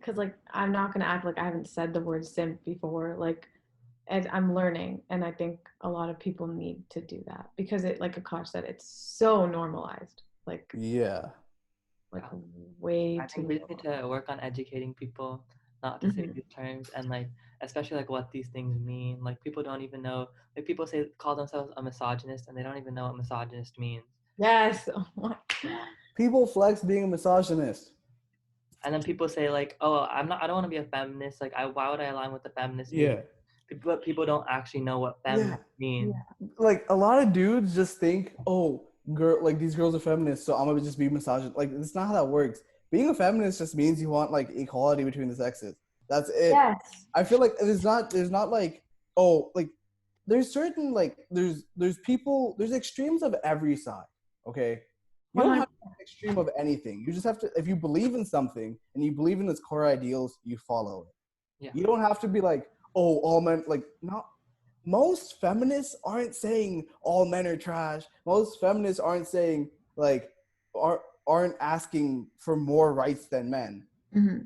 because like I'm not gonna act like I haven't said the word simp before. Like, and I'm learning, and I think a lot of people need to do that because it, like Akash said, it's so normalized. Yeah. Like Yeah. way I think too we just need normalized. to work on educating people not to say Hmm. these terms and like especially like what these things mean. Like people don't even know. Like people say call themselves a misogynist and they don't even know what misogynist means. Yes. Oh my. Yeah. People flex being a misogynist. And then people say like, oh, I don't want to be a feminist. Like, why would I align with the feminist Yeah. movement? But people don't actually know what Yeah. feminist means. Yeah. Like a lot of dudes just think, oh, girl, like these girls are feminists, so I'm gonna just be misogynist. Like it's not how that works. Being a feminist just means you want like equality between the sexes. That's it. Yes. I feel like there's not like, oh, like there's certain like there's people, there's extremes of every side. Okay. You don't have 100. to be an extreme of anything. You just have to, if you believe in something and you believe in its core ideals, you follow it. Yeah. You don't have to be like, oh, all men, like, not. Most feminists aren't saying all men are trash. Most feminists aren't saying, like, aren't asking for more rights than men. Hmm.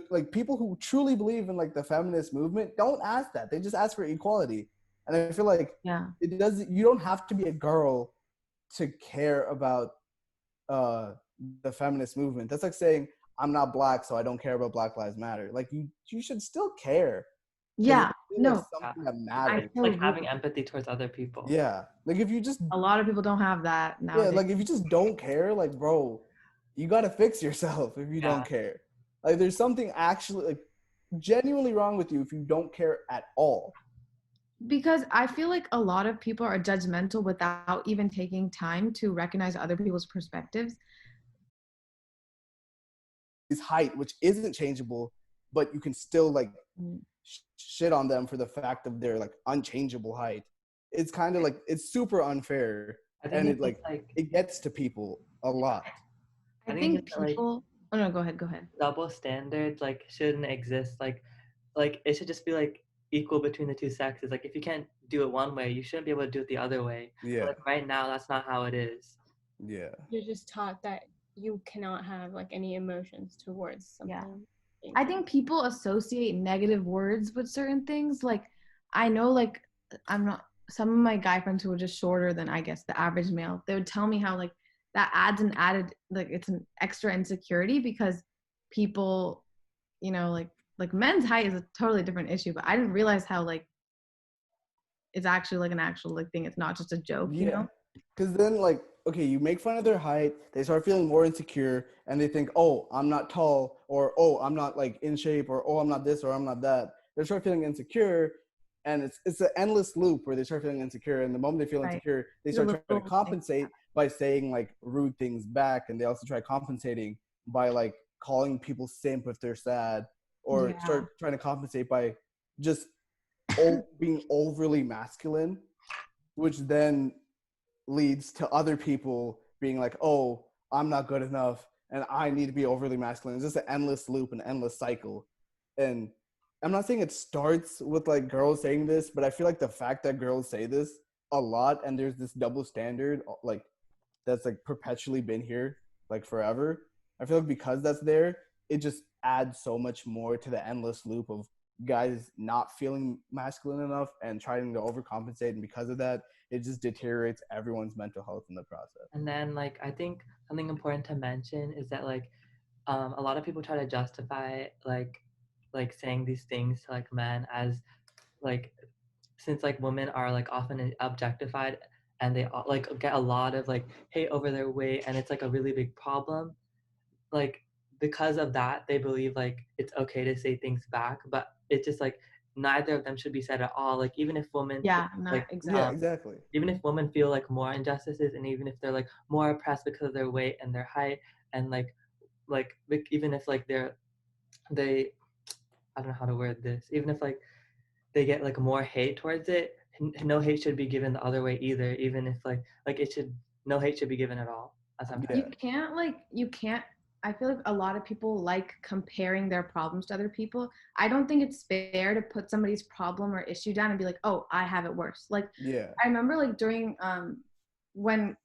Like people who truly believe in like the feminist movement don't ask that. They just ask for equality. And I feel like Yeah. it does, you don't have to be a girl to care about uh the feminist movement. That's like saying I'm not black, so I don't care about Black Lives Matter. Like you should still care because Yeah. it's still like No, Yeah. something that I matters. It's so like agree. having empathy towards other people. Yeah. Like if you just, A lot of people don't have that yeah, nowadays. like if you just don't care, like bro, you gotta fix yourself if you don't Yeah. care. Like there's something actually like genuinely wrong with you if you don't care at all. Because I feel like a lot of people are judgmental without even taking time to recognize other people's perspectives. His height, which isn't changeable, but you can still like Mm. shit on them for the fact of their like unchangeable height. It's kind of like it's super unfair, I and think it it's like just like it gets to people a lot. I I think think it's just like people. Oh no, go ahead. Go ahead. double standards like shouldn't exist. Like it should just be like equal between the two sexes. Like if you can't do it one way, you shouldn't be able to do it the other way. But Yeah, like right now, that's not how it is. yeah, You're just taught that you cannot have like any emotions towards Yeah. something. I think people associate negative words with certain things. Like, I know, like, I'm not, some of my guy friends who are just shorter than I guess the average male, they would tell me how, like, that adds an added, like, it's an extra insecurity because people, like men's height is a totally different issue, but I didn't realize how, like, it's actually like an actual, like, thing. It's not just a joke, you yeah. know? Because then like okay, you make fun of their height, they start feeling more insecure, and they think, oh, I'm not tall, or oh, I'm not like in shape, or oh, I'm not this, or I'm not that. They start feeling insecure, and it's an endless loop where they start feeling insecure, and the moment they feel Right. insecure, they The start trying to little thing. compensate by saying like rude things back, and they also try compensating by like calling people simp if they're sad, or Yeah. start trying to compensate by just being overly masculine, which then leads to other people being like, oh, I'm not good enough and I need to be overly masculine. It's just an endless loop, an endless cycle. And I'm not saying it starts with like girls saying this, but I feel like the fact that girls say this a lot and there's this double standard, like that's like perpetually been here like forever. I feel like because that's there, it just adds so much more to the endless loop of guys not feeling masculine enough and trying to overcompensate. And because of that, it just deteriorates everyone's mental health in the process. And then like I think something important to mention is that like a lot of people try to justify like saying these things to like men as like since like women are like often objectified and they like get a lot of like hate over their weight and it's like a really big problem like because of that they believe like it's okay to say things back but it's just like neither of them should be said at all like even if women Yeah, not like Yeah, exactly. exactly. even if women feel like more injustices and even if they're like more oppressed because of their weight and their height and like even if like they I don't know how to word this even if like they get like more hate towards it no hate should be given the other way either even if like it should no hate should be given at all as I'm trying You Yeah, can't like you can't I feel like a lot of people like comparing their problems to other people. I don't think it's fair to put somebody's problem or issue down and be like, "Oh, I have it worse." Like yeah, I remember like during when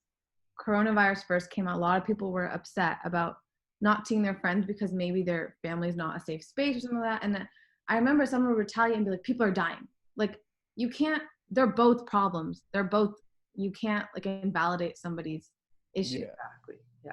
coronavirus first came out, a lot of people were upset about not seeing their friends because maybe their family's not a safe space or something like that. And then I remember someone would retaliate and be like, people are dying. Like, you can't, they're both problems. They're both, you can't like invalidate somebody's issue. Yeah. Exactly. Yeah.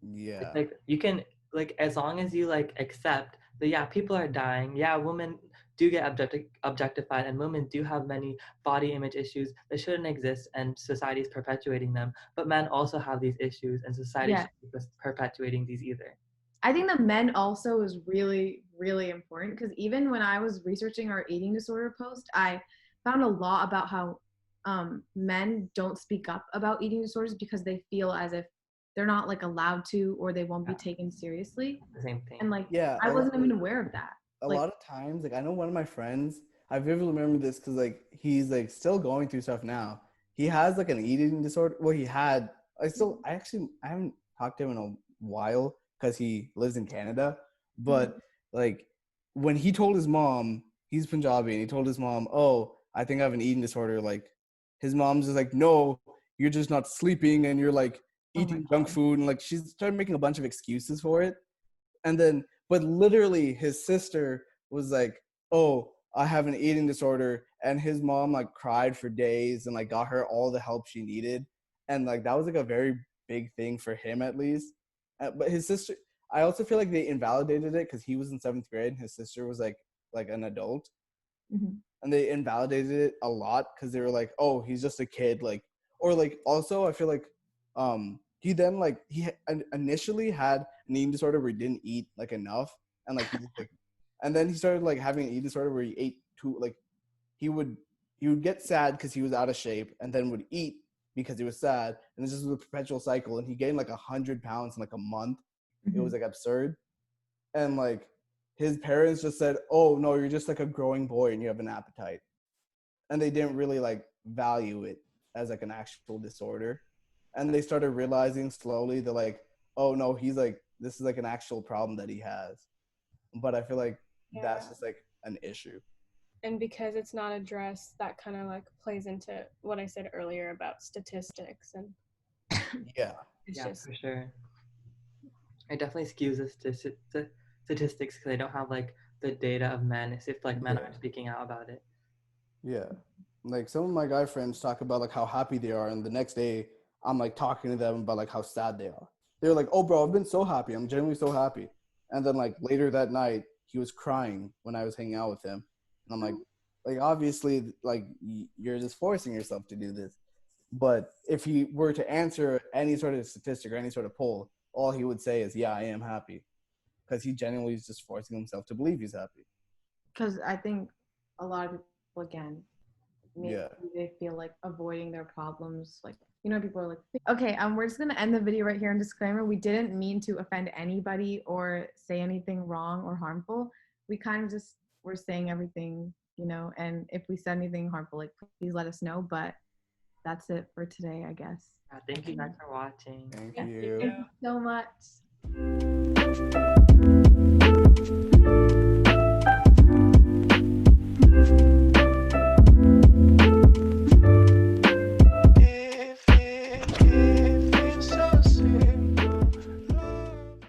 Yeah. It's like you can like as long as you like accept that yeah, people are dying. Yeah, women do get objectified and women do have many body image issues that shouldn't exist and society is perpetuating them. But men also have these issues and society Yeah. shouldn't be perpetuating these either. I think the men also is really, really important because even when I was researching our eating disorder post, I found a lot about how men don't speak up about eating disorders because they feel as if they're not like allowed to or they won't be taken seriously. The same thing. And like, Yeah. I wasn't even aware of that. A Like, lot of times, like I know one of my friends, I vividly remember this because like he's like still going through stuff now. He has like an eating disorder. Well, he had. I haven't talked to him in a while because he lives in Canada. But like when he told his mom, he's Punjabi, and he told his mom, "Oh, I think I have an eating disorder." Like his mom's just like, "No, you're just not sleeping, and you're like oh my eating junk God. food," and like she started making a bunch of excuses for it. And then but literally his sister was like, oh, I have an eating disorder, and his mom like cried for days and like got her all the help she needed, and like that was like a very big thing for him at least. But his sister, I also feel like they invalidated it because he was in 7th grade and his sister was like an adult, and they invalidated it a lot because they were like, oh, he's just a kid, like, or like also I feel like he then like initially had an eating disorder where he didn't eat like enough, and like he just like, and then he started like having an eating disorder where he ate too, like he would get sad because he was out of shape and then would eat because he was sad, and this was a perpetual cycle, and he gained like 100 pounds in like a month. It was like absurd. And like his parents just said, oh no, you're just like a growing boy and you have an appetite, and they didn't really like value it as like an actual disorder. And they started realizing slowly that like, oh no, he's like, this is like an actual problem that he has. But I feel like that's just like an issue. And because it's not addressed, that kind of like plays into what I said earlier about statistics, and Yeah. it's Yeah, just for sure. It definitely skews the statistics because they don't have like the data of men. As if like men Yeah. aren't speaking out about it. Yeah. Like some of my guy friends talk about like how happy they are, and the next day I'm like talking to them about like how sad they are. They're like, "Oh, bro, I've been so happy. I'm genuinely so happy." And then like later that night, he was crying when I was hanging out with him, and I'm like obviously like you're just forcing yourself to do this. But if he were to answer any sort of statistic or any sort of poll, all he would say is, "Yeah, I am happy," because he genuinely is just forcing himself to believe he's happy. Because I think a lot of people, again, maybe Yeah. they feel like avoiding their problems. Like, you know, people are like, okay, we're just going to end the video right here. And disclaimer, we didn't mean to offend anybody or say anything wrong or harmful. We kind of just were saying everything, you know, and if we said anything harmful, like, please let us know. But that's it for today, I guess. Thank you guys for watching. Thank thank you. you. Thank you so much.